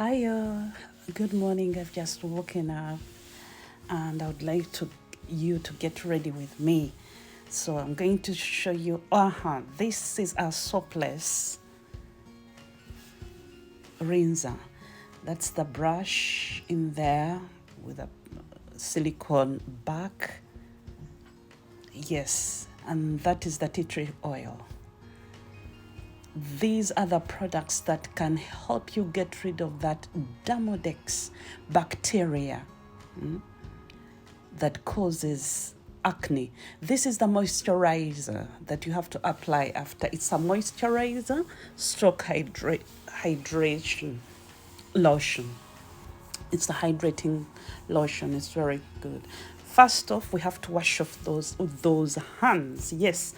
Hi, good morning. I've just woken up and I would like you to get ready with me. So I'm going to show you, this is a soapless rinser. That's the brush in there with a silicone back. Yes, and that is the tea tree oil. These are the products that can help you get rid of that Demodex bacteria that causes acne. This is the moisturizer that you have to apply after. It's a moisturizer stroke hydration lotion. It's the hydrating lotion. It's very good. First off, we have to wash off those hands. Yes,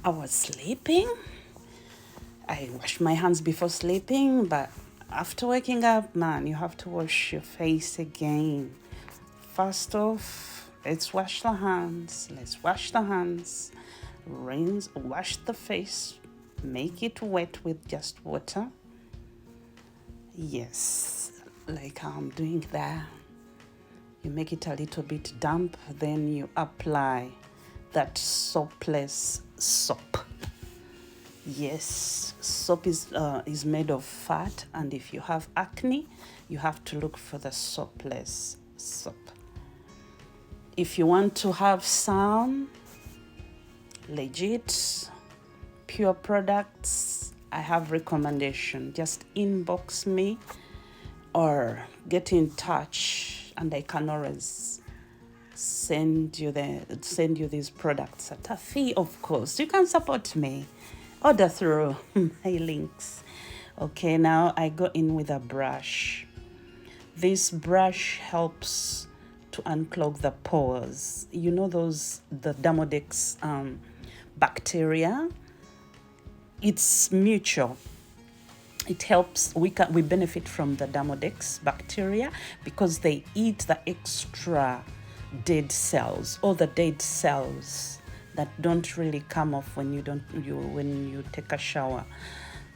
I was sleeping. I wash my hands before sleeping, but after waking up, man, you have to wash your face again. First off, let's wash the hands. Rinse, wash the face. Make it wet with just water. Yes, like how I'm doing there. You make it a little bit damp, then you apply that soapless soap. Yes, soap is made of fat, and if you have acne, you have to look for the soapless soap. If you want to have some legit, pure products, I have recommendation. Just inbox me or get in touch, and I can always send you these products at a fee, of course. You can support me. Order through my links. Okay, now I go in with a brush. This brush helps to unclog the pores. You know the Demodex bacteria? It's mutual. It helps, we benefit from the Demodex bacteria because they eat the extra dead cells, or the dead cells that don't really come off when you take a shower.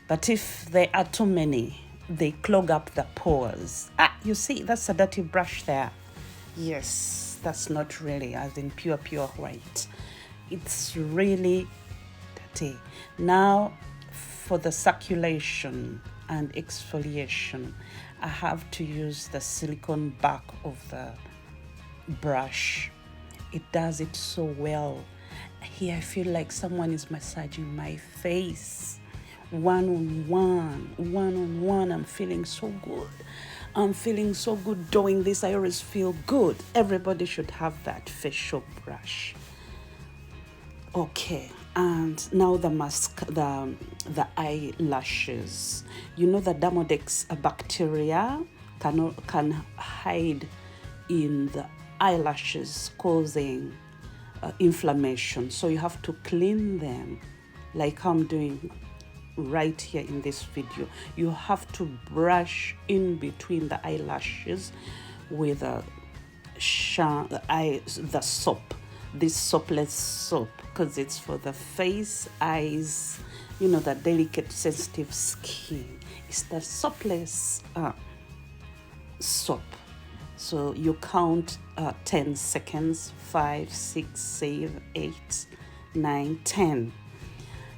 But if there are too many, they clog up the pores. You see, that's a dirty brush there. Yes, that's not really as in pure white. It's really dirty. Now for the circulation and exfoliation, I have to use the silicone back of the brush. It does it so well. Here I feel like someone is massaging my face one on one. I'm feeling so good doing this. I always feel good. Everybody should have that facial brush. Okay, and now the mask, the eyelashes. You know the Demodex bacteria can hide in the eyelashes, causing inflammation. So you have to clean them like I'm doing right here in this video. You have to brush in between the eyelashes with the soap, this soapless soap, because it's for the face, eyes, the delicate sensitive skin. It's the soapless soap. So you count 10 seconds, 5, 6, 7, 8, 9, 10.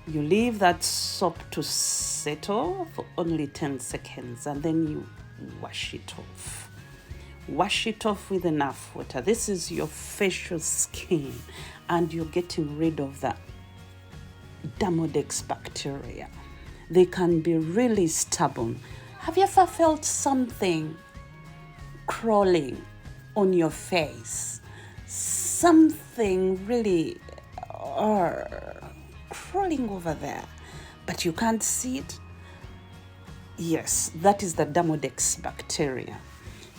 You leave that soap to settle for only 10 seconds, and then you wash it off. Wash it off with enough water. This is your facial skin, and you're getting rid of the Demodex bacteria. They can be really stubborn. Have you ever felt something crawling on your face? Something really crawling over there, but you can't see it? Yes, that is the Demodex bacteria.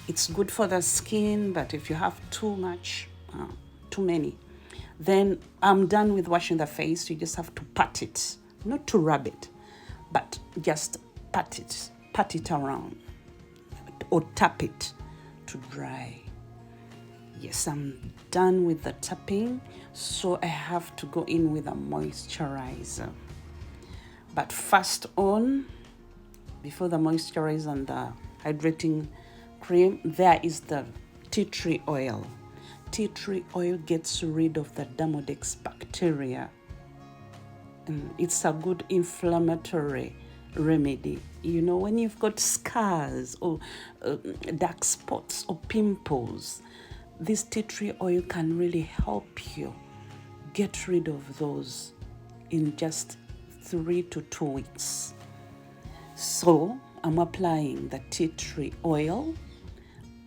It's good for the skin, but if you have too many, then I'm done with washing the face. You just have to pat it, not to rub it, but just pat it around, or tap it to dry. Yes, I'm done with the tapping, so I have to go in with a moisturizer. But first on, before the moisturizer and the hydrating cream. There is the tea tree oil. Tea tree oil gets rid of the Demodex bacteria. It's a good inflammatory remedy. You know, when you've got scars or dark spots or pimples, this tea tree oil can really help you get rid of those in just 3 to 2 weeks. So I'm applying the tea tree oil,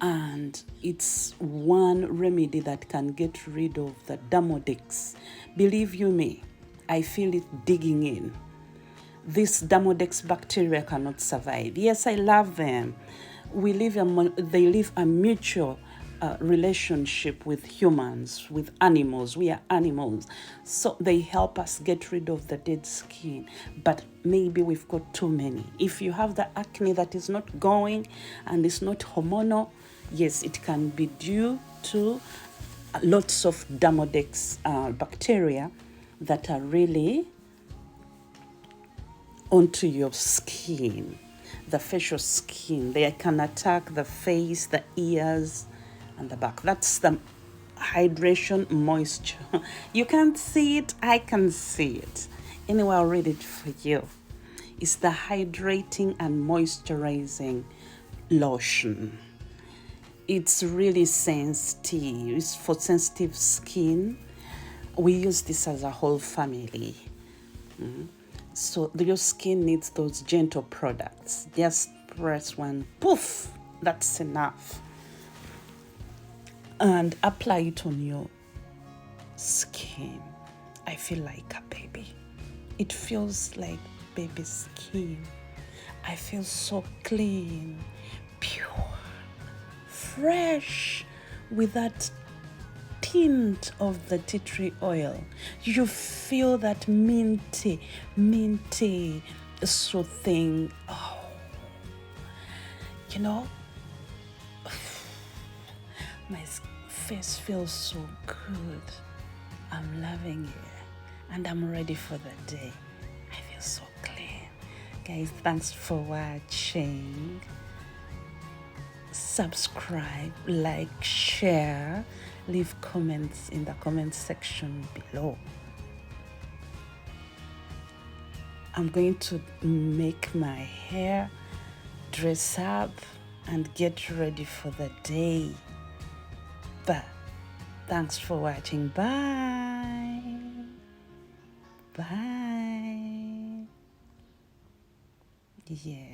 and it's one remedy that can get rid of the Demodex. Believe you me, I feel it digging in. This Demodex bacteria cannot survive. Yes, I love them. They live a mutual relationship with humans, with animals. We are animals. So they help us get rid of the dead skin. But maybe we've got too many. If you have the acne that is not going and is not hormonal, yes, it can be due to lots of Demodex bacteria that are really onto your skin, the facial skin. They can attack the face, the ears, and the back. That's the hydration moisture. You can't see it, I can see it. Anyway, I'll read it for you. It's the hydrating and moisturizing lotion. It's really sensitive. It's for sensitive skin. We use this as a whole family. So your skin needs those gentle products. Just press one, poof, that's enough. And apply it on your skin. I feel like a baby. It feels like baby skin. I feel so clean, pure, fresh, with that tint of the tea tree oil. You feel that minty soothing. Oh, you know, my face feels so good. I'm loving it, and I'm ready for the day. I feel so clean. Guys, thanks for watching. Subscribe, like, share, leave comments in the comment section below. I'm going to make my hair, dress up, and get ready for the day. But thanks for watching. Bye. Bye. Yeah.